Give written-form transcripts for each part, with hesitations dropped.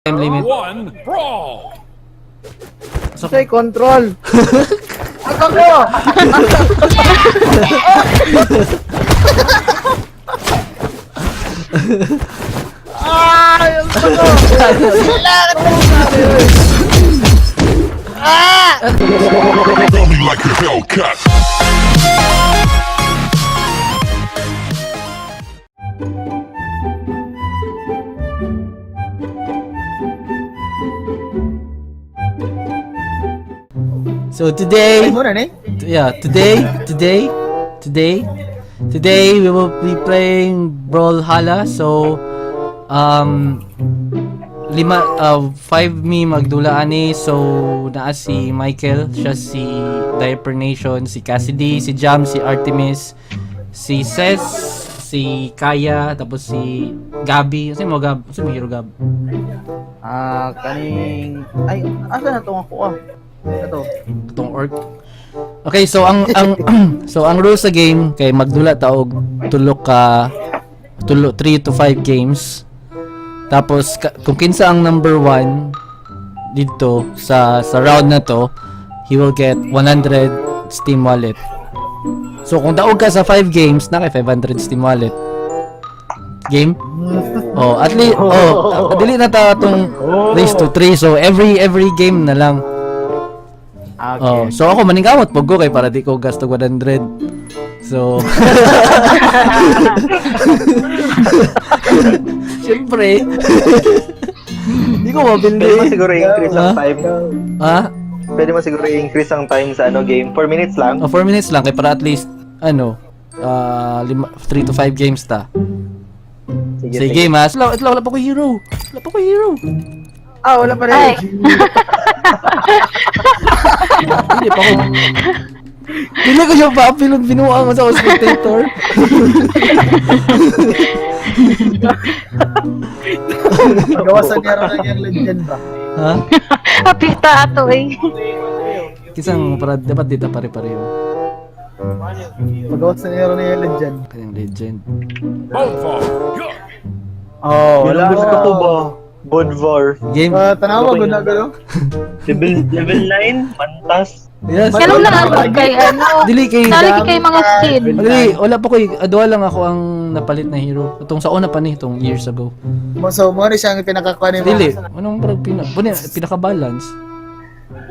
Time limit. One brawl. Say control. Ako ko. Yung ko. Kailangan mo Rub me like a Hellcat. So today, muna ni. Today we will be playing Brawlhalla. So five mi magdula ani. So naa si Michael, siya si Diaper Nation, si Cassidy, si Jam, si Artemis, si Ses, si Kaya, tapos si Gabi. Kasi mo Gab, kasi mo hero Gab. Kaning ay asa na tong ako Ito. Itong orc. Okay, so ang so ang rules sa game kay magdula ta og 3 to 5 games. Tapos kung kinsa ang number 1 dito sa round na to, he will get 100 Steam Wallet. So kung daog ka sa 5 games, na kay 500 Steam Wallet. Game? Oh, at least dili na ta tong race to 3. So every game na lang. Okay. Oh, so ako maningkamot pag ko kay para di ko gasto 100. So siyempre hindi ko mabili. Pwede mo siguro i-increase ang time. Ha? Pwede mo siguro i-increase ang time sa game. 4 minutes lang. 4 minutes lang kay para at least 3 to 5 games ta. Sige, mas. Wala pa ko hero. Wala pa rin. Hindi pa ko. Hindi ko siya pa-upload, binuha ko sa spectator. Gawasan niya rin ng legend ba? Ha? Apita ato eh. Kisang para dapat dito pare-pareho. Magawasan niya rin ng legend. Kanyang legend. Bonfire. Wala gusto ko ba? Bodvar. Game. Tanawa ko na galo. Level 9, Mantas. Yes. Kailan lang ako kay Dili kay nalagi kay mga skin. Dili, wala pa ko adwa lang ako ang napalit na hero. Itong sa una pa ni itong years ago. So mo ni siyang pinakakuha ni mo. Dili, anong pinaka-balance?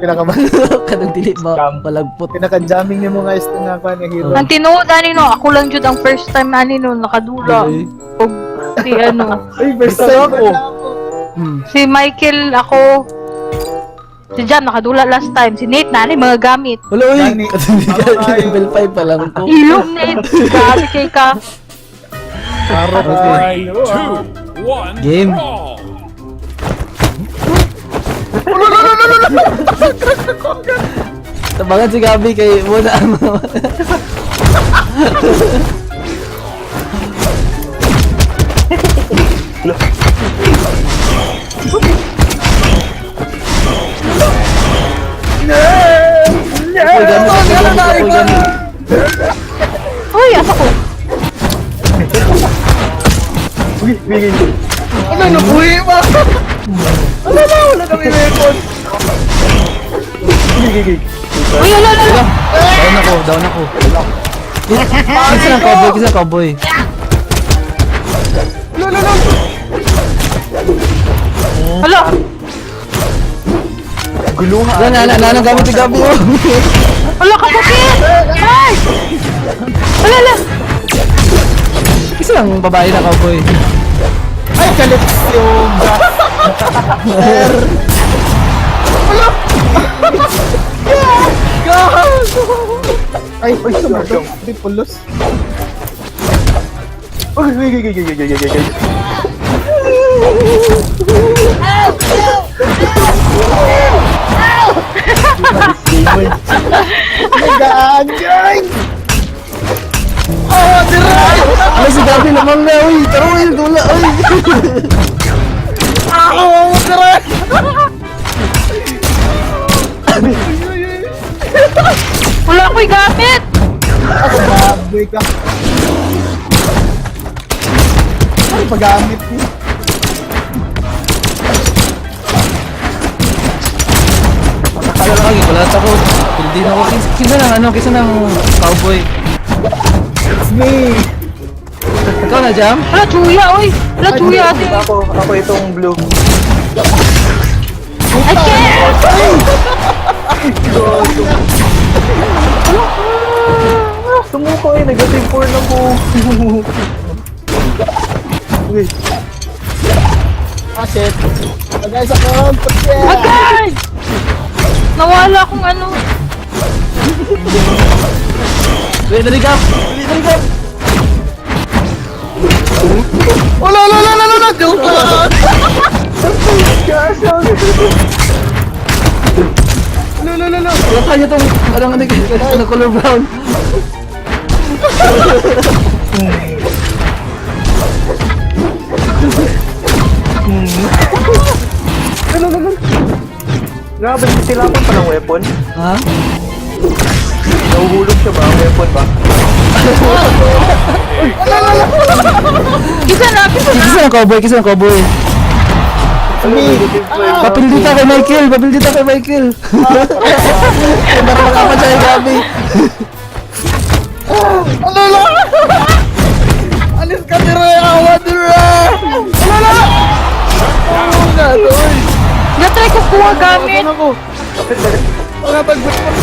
Kanang dili ba malagpot. Pinaka-jamming niyo mo guys nga kuha ni hero. Ang tinuod ani no, ako lang jud ang first time ani no nakadula. Og si Ay, first time ako. si Michael ako. Si Jam nakadula last time. Si Nate na mga gamit. Wala oy. Gani. Level 5 pa lang ko. Ilong Nate. Grabe kay ka. Three, two, one. Game. Brawl. Tabangan si Gabi kay muna ang Uy, asa ko. Ano nabuhi ba? Wala kami record. Uy, ala. Down ako. Kisa ng cowboy. Hala. Guluhan. Nanang gamit si Gabi. Hala ka bakit? Ay! Ala. Isa lang babae na cowboy. Ay, kalips yung Ay, sumato. Di pulos. Nagaan, guys! Diray! Ay, si Gabi naman na. Uy, taro yung dula. Uy. Diray! Wala ako'y gamit. Baboy ka. Ay, pag-gamit niya. nagulat ako. Hindi na ako. Kisa ng ano, kisa ng cowboy. It's me! Ikaw na, Jam? Wala, chuya, oy! Wala, chuya, ate! Ako itong blue. I can't! Sumuko eh, negative 4 na po. Okay. Ah, shit. Guys, ako! Shit! Agay! Nawala akong ano. Wait, naligap! Naligap! Wala! Joke lang! No! Wala kanya tong, ano, color brown. Grabe, silapan pa ng weapon. Ha? Nahuhulog siya ba? Weapon ba? Kisa na! Kisa ng cowboy, kisa ng cowboy. Papildita kay Michael, papildita kay Michael. Para makapat siya yung Gabi. Alis ka dira! Awa dira! Na-try ko kuha gamit. Mga pagbutbut.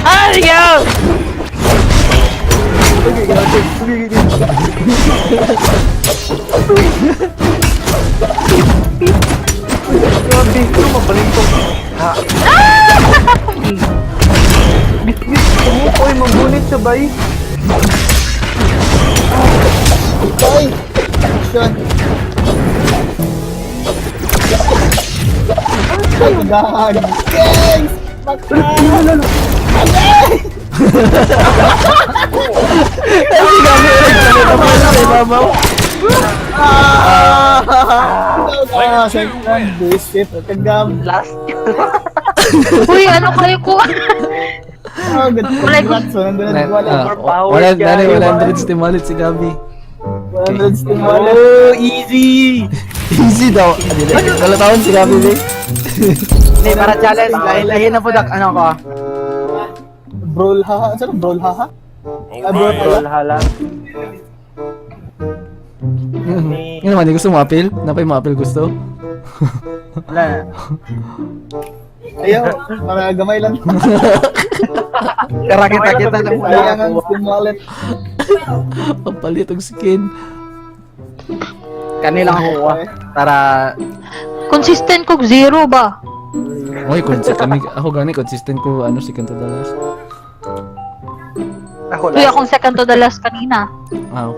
Ayaw! Grabe, ito mabaling to. Ha? Bisbis, sumuko eh, magbunit siya ba eh? Ay! Action! Ay, magahan! Gangs! Bakla! Second bullshit. Kagam. Last. Uy, ano kayo ko? Oh, good. Congrats. Nandun na wala. Wala 100 steam wallet si Gabi. 100 steam wallet. Oh, easy! Easy daw. Wala taon si Gabi, eh. Hindi, para challenge. Lahin na po ano ko. Brawl haha. Saan brawl haha? Alright. Roll hala. Yun naman, di gusto mo appeal? Napay mo appeal gusto? Wala. Ayaw, para gamay lang. Karakita-kita lang pala. Kailangan steam wallet. Papalit ang skin. Kanila ako para Consistent ko, 0 ba? Oy, ako gani consistent ko ano second to the last. Ako Uy, lang. akong second to the last kanina. Wow.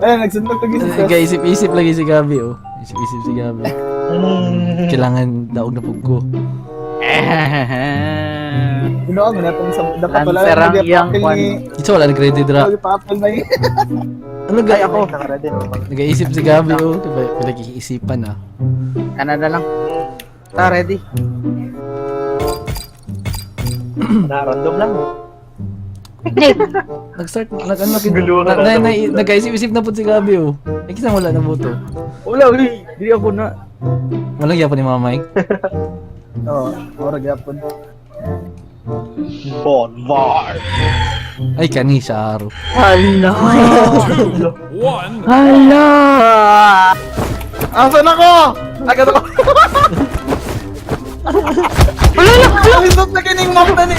ayun, nagsundog to gising. Nag-isip-isip lagi si Gabi, oh. Isip-isip si Gabi. Kailangan daog na pug ko. Ginawa mo na itong dapat wala Lancer ang nag-apple iyang ni Ito wala nag-ready dra. Nag-apple na yun. Ano gay ako? Nakaready. Nag-iisip si Gabi, oh. Diba, pinag-iisipan ah. Canada lang. Ta, ready. Na-random lang. Nick, Nag-start, Gulo na nag-iisip-isip na po si Gabi, oh. Ay, kisang wala na buto. Wala, uy. Hindi ako na. Walang yapon ni Mama Mike. Oo, mura gyapon. Bonvar. Ay, kani siya araw. Hala. 1. Hala. Asan ako? Agad ako. Ang isot na kining map na ni.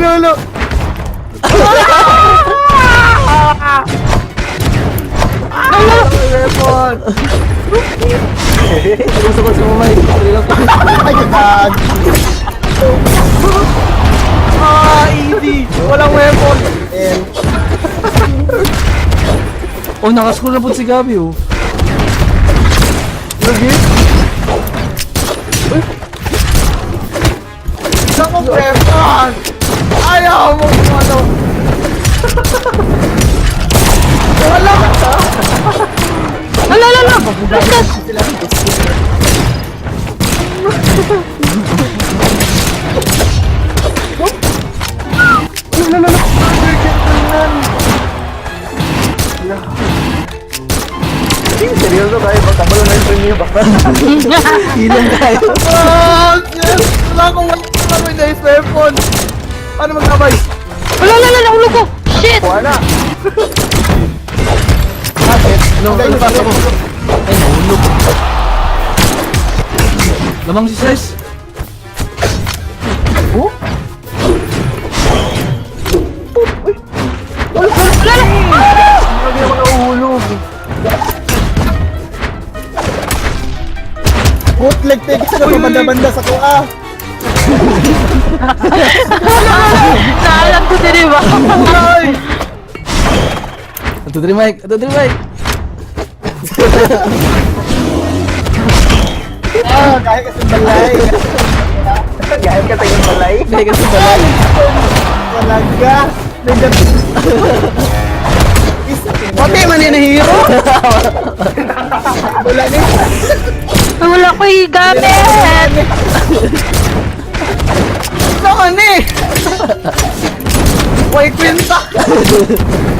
Lolo. Gusto ko si Mama Mike. Ay, God. Easy. Walang weapon. Oh, nakascroll na po si Gabi, oh. Isang mong weapon. Ayaw mo kung ano. Ala! Seryoso tayo, magkabalo na yung premium ba? Ilang tayo. Oh, yes! Wala akong knife weapon. Paano magkabay? Wala, nahulog ko! Shit! Wala. Ano pa ako? Ay, nahulog. Lamang si Ses. Grabe naman nahulog. Bootleg tayo sa banda-banda sa kuha. Naalam ko din, di ba? Ay! Ato diri Mike. Ah, kaya kasi balay. Gaya ka tayong balay. Kaya kasi balay. Talaga. Pati man yun na hero. Wala ni. Wala ko gamit! Naman eh. Way kwenta.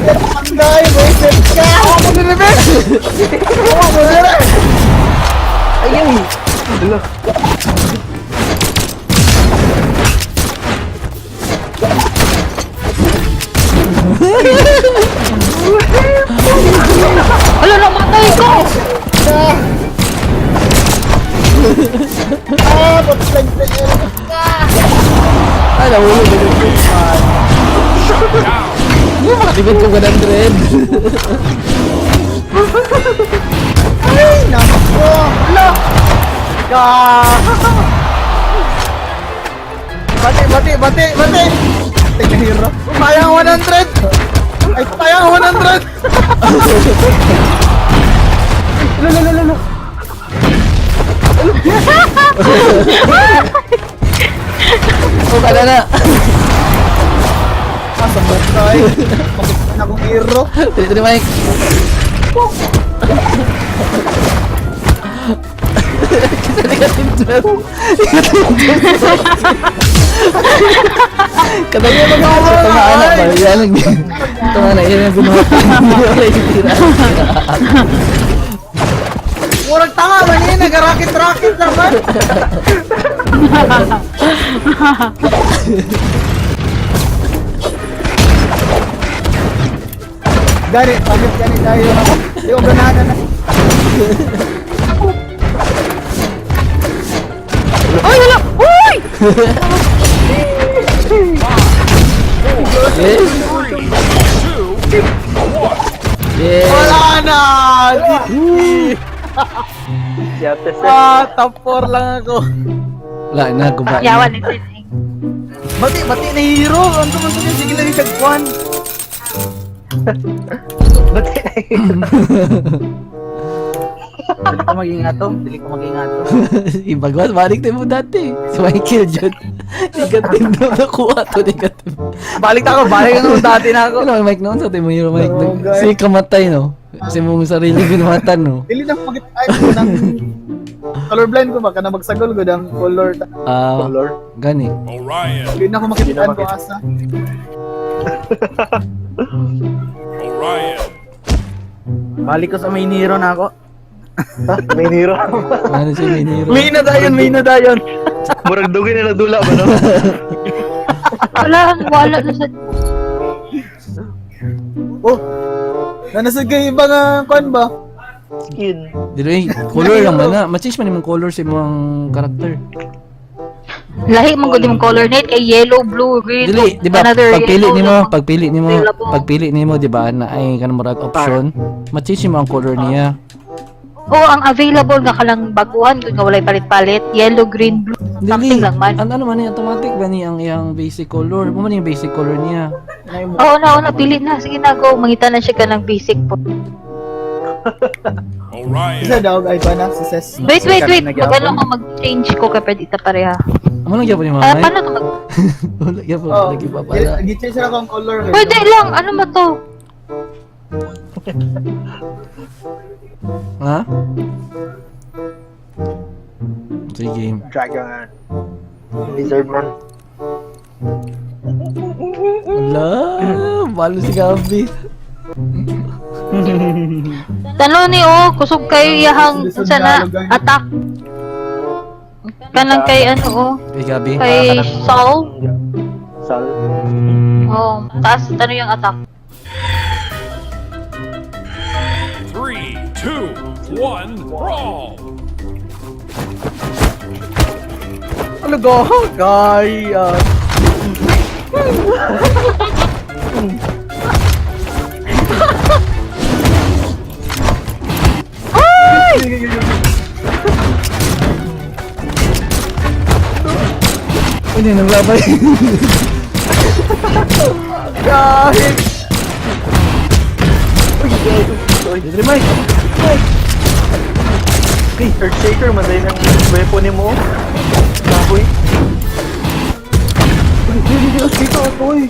Panday, may set ka. Ako mo din bebe. Ako mo din. Ayun. Hello. Wala, namatay ko! Ah, bootleg tayo. Ay, nahulog. Hindi makatipid ko 100. Ay, nako. Hala. Bati. Tingnan na hero. Sayang 100. Ay, sayang 100. Lalo. Oh, kada na. Masabot tayo. Bakit na akong hero? Diri Mike. Kita dikatin dyan. Katanya mag-awa sa tumaan ba? Yan lang. Tumaan na. Yan ang binuhatin. Wala yung tira. Murag tanga man yun. Nag-rocket naman. Gani tayo. Yung ganahan na. Ay, wala! Uy! Yes. Yes. Wala na! Si Ate Seth. Ah, top 4 lang ako. Wala na, gumain. Yawan ito eh. Bati na hero. Ang tumunod niya. Sige lang yung tagpuan. Ba't Dili ko maging ato. Ibagwas, balik tayo mo dati. Si Michael dyan. Negative na nakuha to, negative. Balik ako dati na ako. Ano, Mike noon sa tayo mo hero, Mike. Oh, guys. Si kamatay, no? Kasi mong sarili binumatan, no? Dili na magit ay nang colorblind ko baka na magsagol ko ang color. Ah, gani. Orion. Dili na ako makitaan ko asa. Orion. Balik ko sa main hero na ako. may hero. Ano siya, may hero? May na dayon. Murag dugay na nadula ba, no? Wala na sa... Oh. Nanasag kay ibang kwan ba? Skin. Dili, color lang man na. Ma-change man yung color sa imong karakter. Lahi mong good yung color net kay yellow, blue, green. Dili, di ba? another Pagpili Available. nimo, di ba, na ay kanang murag option, ma-change mo ang color niya. Oo, ang available nga kalang baguhan kung nga walay palit-palit, yellow, green, blue, something lang man. Ano man yung automatic ba ni ang iyang basic color? Mo man yung basic color niya. Oo na, pili na. Sige na, go. Mangita na siya ka ng basic po. Orion. Isa daw ay ba na si Ses. Wait. Magano ko mag-change ko kapag dita pareha. Amo lang gyapon ni Ah, mama. paano to mag... Wala gyapon Oh. lagi pa pala. Gi-change na akong color. Pwede lang. Ano ba to? Ha? Sige game. Dragon. Lizard man. Ala, balo si Gabi. Tano ni kusog kayo iyahang sana attack. Kanang kay ano Kay Gabi. kay Saul. Sal. Oh, taas tano yung attack. 3, 2, 1, brawl! Ano go? Kaya. Hindi nang labay. Kahit. Dili Mike. Earthshaker, maday ng weapon mo. Baboy. Dito ako eh.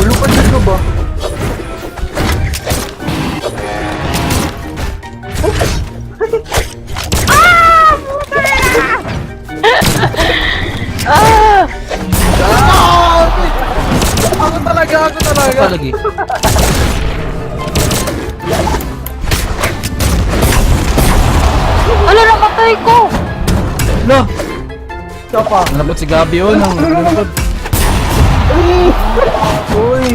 Lulupan ka ba? Ako talaga. Pa lagi. Ala namatay ko. No. Ito pa. Nalabot si Gabi nalabot. Uy!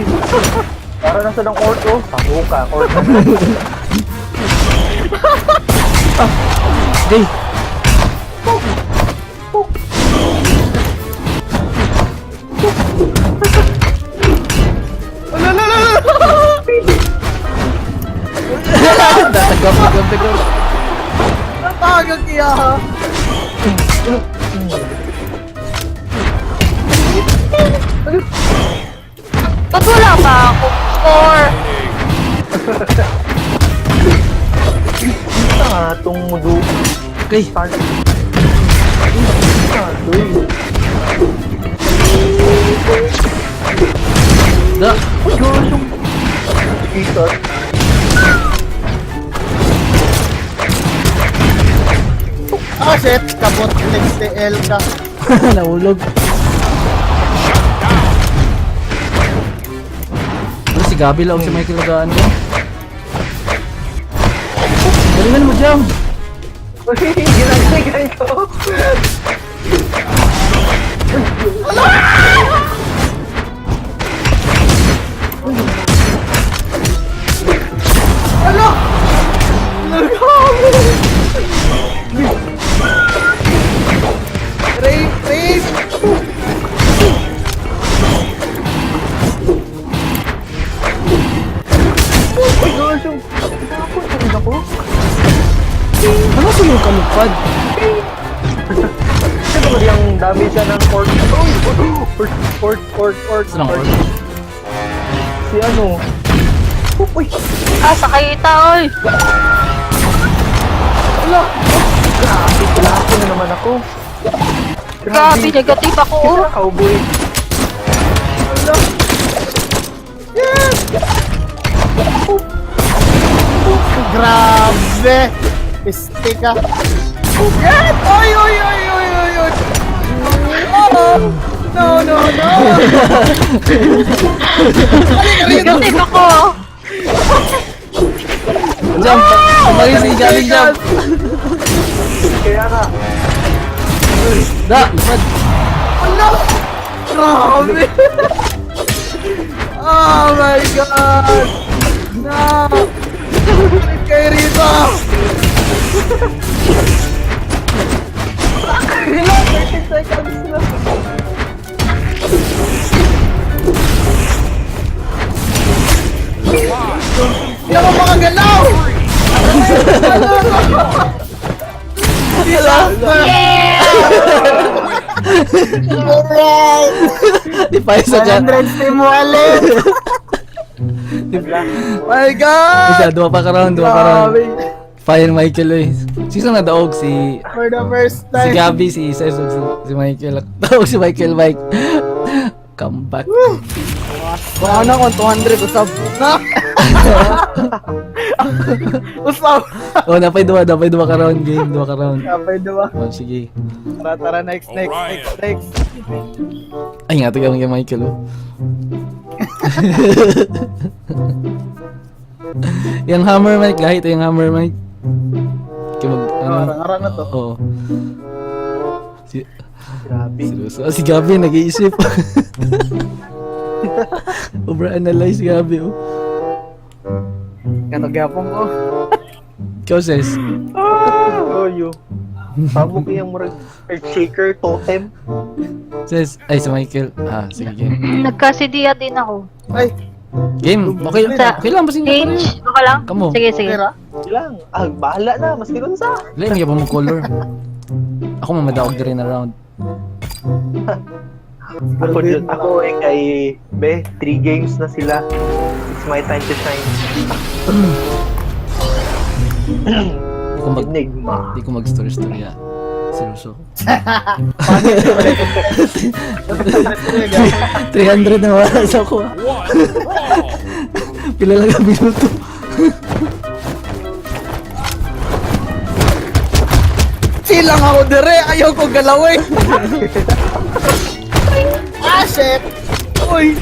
Para nasa ng court, oh. Taho ka, court. Hey. Tagap. Natagang kaya ha. Ba't wala pa ako score? Tanga, itong mudu. Okay. Da. Jesus. Ah, shit. Kabot. Next TL ka. Nahulog. Ano si Gabi lang si Michael Lagaan mo? Galingan mo dyan. Uy, ginagagan ko. Rape. Uy, gosh, yung... Nakapun ako. Ano sunod ka lupad? Sino ba yung damage siya ng court? Court. Saan ang orc? Si ano? Uy! Sakay ita oy. Grabe, klase na naman ako. Grabe, negative ako. Kisa cowboy. Grabe. Piste ka. Yan! Oy! Oh, no! Negative ako. Jump! Kumagin si Gabi jump! Kaya nga. Da! Lupad! Grabe! Oh my God! No! Balik kayo rito! Ilang 30 seconds na. Hindi ako makagalaw! Di pa isa dyan. 100 steam wallet. My God! Isa, dua pa ka round. Grabe! Fire Michael eh. Sino na daog si For the first si time. Gabi, si Isa, si Michael. Daog si Michael Mike. Come back. Baka na kung 200 usap. Na! Usap! Oh, napay dua ka round game. Dua ka round. Kapay diba? Oh, sige. Tara, next. Ay, nga, tagang kay Michael oh. Yung hammer mic, kahit yung hammer mic. Kaya mag, ano? Arang-arang na to. Oo. Si, Grabe. si Gabi nag-iisip. Overanalyze si Gabi, oh. Katagapong ko. Ikaw, Ses. Oh, yo. Pamo ko yung murag shaker totem. Ses, ay, si Michael. Ah, sige, game. Nagkasidiya din ako. Ay, Game, okay, okay lang ba sinyo pa rin? Change? Okay lang? Kamo. Sige, sige. pera? Ilang. Ah, bahala na. Mas kinunsa. Wala, may ba mo color? Ako mamadaog din around. Ako kay Be, 3 games na sila. It's my time to shine. Enigma. Di ko mag-story-story, ah. Seryoso. 300 na wala sa ako, ah. One brawl. Pila lang ang minuto. Silang ako dire, ayaw ko galawin. Ah, shit. Uy.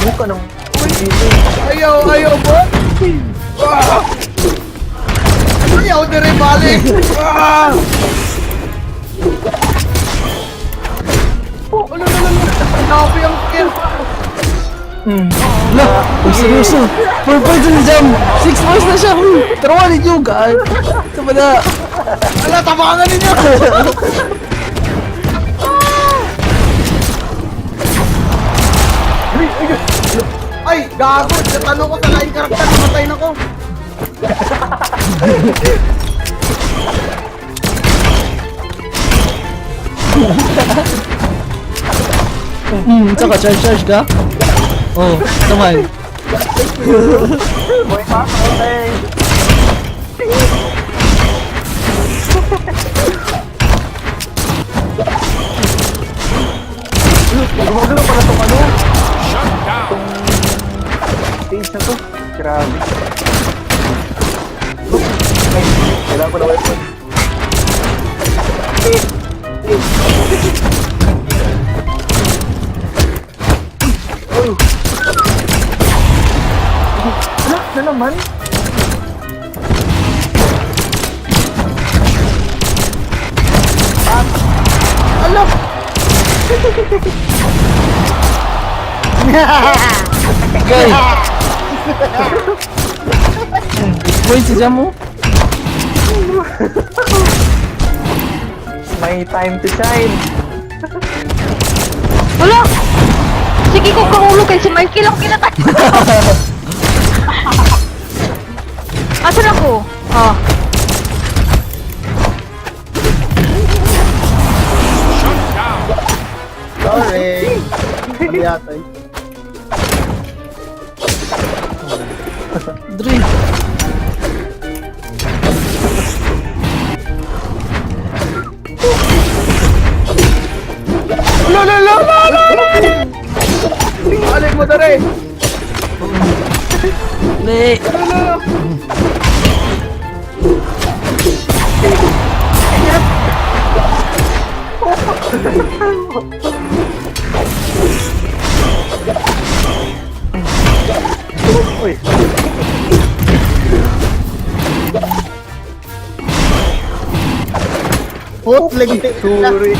Buka ng... Ayaw ba? Ah! Ayaw dire balik. Ah! Oh, ano. Grabe ang kill. Wala, ang seryoso. 4 points na jam. 6 points na siya. Tarawa ninyo, guys. Tama na. Ala, tabangan ninyo. Ay, gago. Natanong ko sa lain karakter. Namatay na ko. Tsaka charge ka? Oh, naman. Boy, pa, okay. Gumagano pala itong ano? Shut down. Stage na to. Grabe. Ay, kailangan ko na weapon. Wala na naman. Ala. Guys. Points si jam mo? My time to shine. Wala! Sige ko kahulog kay si Michael ang kinatay. Asan ako? Oh. Shut down. Sorry. Mali yata eh. Dre. No! Balik mo dire. Le. Uy, Put leg. sorry.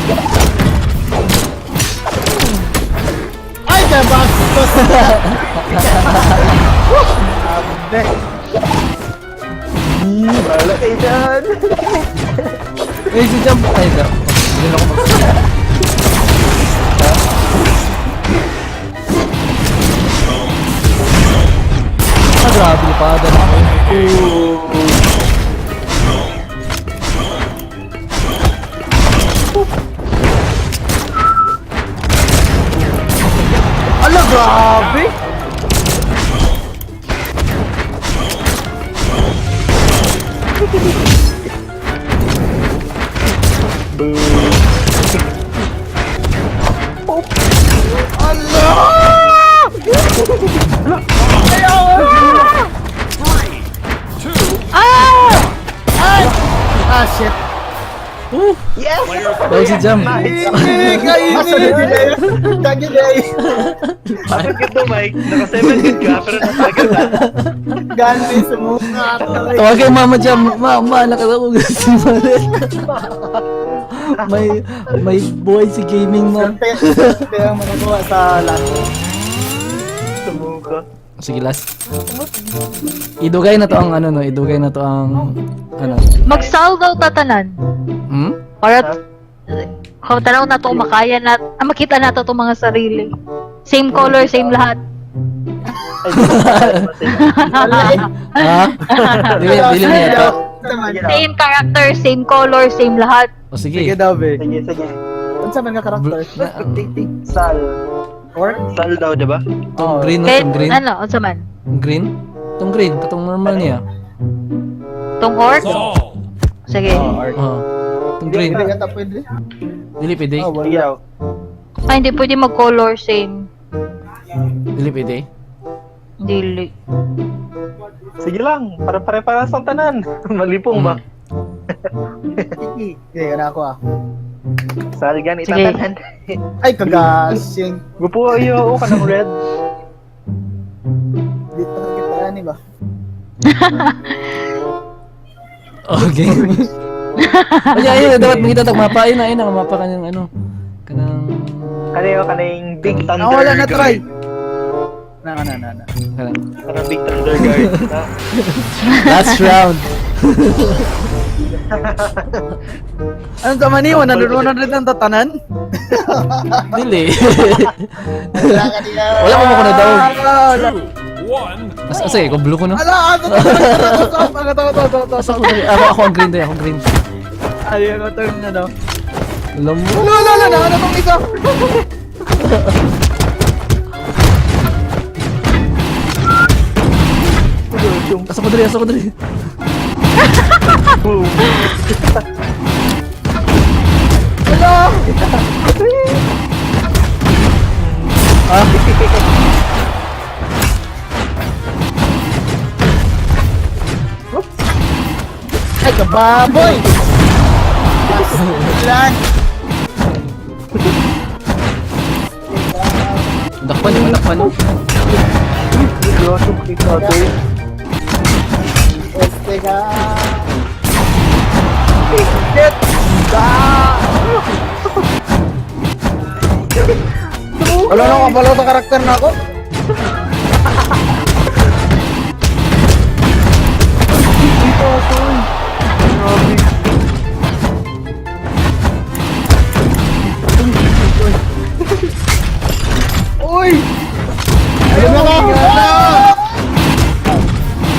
Ay, kabastos. Abe. Bahala kayo dyan. Eh, si jam. Ay, da. Hindi na ako mag- Ah, grabe pa. Dan ako. Ala, grabe. Three, two, Ah! Ah, shit. Yes! Tawag si Jam. Bakit ito, Mike? Naka 7 hit ka, pero natagal ka. Gandhi sa mukha. Tawag kay Mama Jam. Mama, nakatawag si Malet. May buhay si gaming mo. Kaya ang makakuha sa lahat. Sumuka. Sige, last. Idugay na to ang ano, no? Idugay na to ang ano. Mag-solve daw tatanan. Hmm? Para kung tanaw na to, makaya na, makita na to mga sarili. Same color, same lahat. Ha? Dili niya to. Same character, same color, same lahat. O Sige sige. daw, be. Sige, sige. Ano sa mga karakter? Sal. Or? Sal daw, diba? Tong green na Kahit, tong green. ano, unsa man? Tong green? Tong green, katong normal niya. Tong orc? Saul. Sige. Oh. Tong green. Hindi ka pwede. Dili pwede. Oh, wala. Iyaw. Ay, hindi pwede mag-color same. Dili pwede. Dili. Sige lang, para pare-paras ang tanan. Malipong ba? Sige, na ako ah. Sal gan Sige. itatanan. Ay, kagasing. Gupo iyo ka ng red. Dito na kita ni ba? Okay. Ay, ayun, dapat makita tag mapa. Ayun na mapa kanyang ano. Kanang Kaning Big Thunder. Wala na try. Guard. Na. kanang Big Thunder Guard. last round. Anong sa mani? 100 ang tatanan? Dili. Wala ka nila. Wala mo ko na daw. One. Sige, ko blue ko na. Ala, ato. Asa ko ako ang green day, ako ang green. Ayun, ko turn na daw. Alam mo. Wala na, ano tong isa? Asa ko dali. Wala! Ay, kababoy! Ilan? Dakpan. Seryoso kita din. Este ka. Shit! Wala na kapalo sa karakter na ako. Uy! Ayun na ka!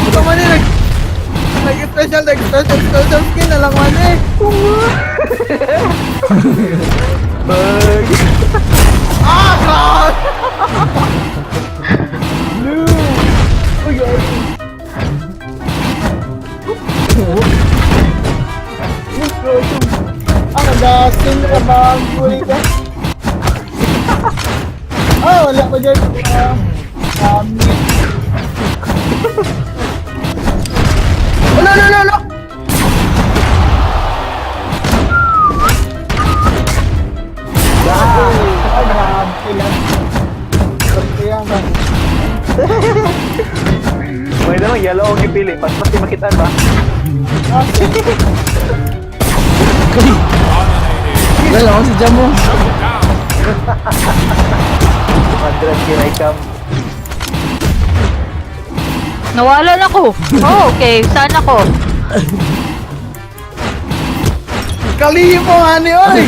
Ito man eh, nag-special skin na lang man eh. Ah, God! No! Uy, ay. Ah, nag-skin ka ba? Uy, ka? Ah, wala ko dyan. Wala! Ay, grabe lang. Kaya ba? May naman yellow ang ipili. Pati makitaan ba? Wala ako si Jam mo. Down. 100 kinay-cam. Nawalan ako. Oh, okay. Saan ako? Kalihin mo, hani, oy!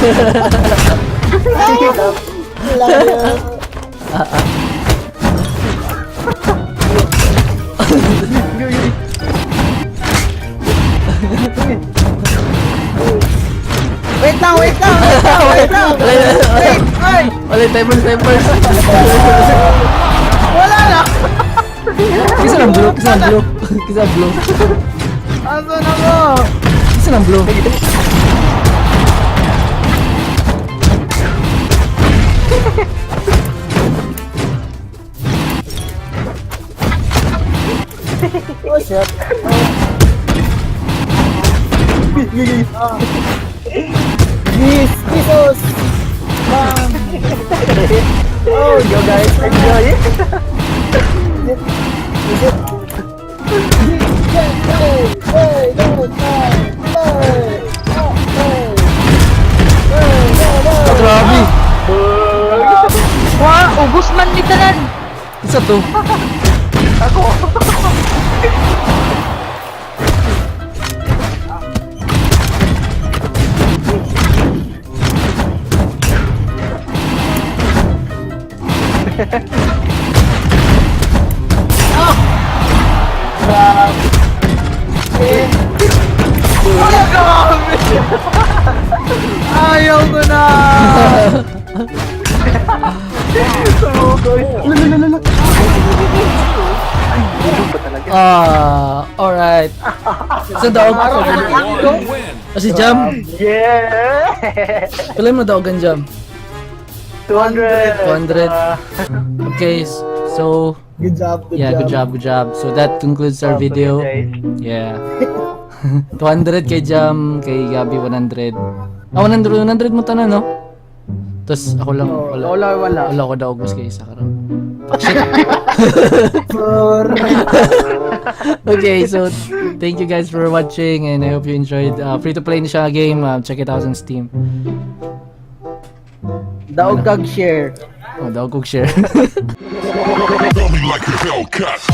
Wait lang! Wait! Ay! Wala timers. Wala na! Kisa ng blue. Asan ako? Kisa ng blue. Oh, shit. Oh, yo guys, enjoy it. Grabe. Wah, ubos man ni tanan. Isa to. Ayaw ko na! Alright. Sa daog. One win. Si Jam. Yeah! Wala mo daogan Jam. 200. 200. Okay, so Good job, yeah, good job. So that concludes our video. Yeah. 200 kay Jam, kay Gabi 100. 100 mo tanan, no? Tapos ako lang, wala ako daog mas kay isa karon. Okay, so thank you guys for watching and I hope you enjoyed. Free to play na siya game. Check it out on Steam. Daog kag share. Oh, daw kog share. Coming like a Hellcat.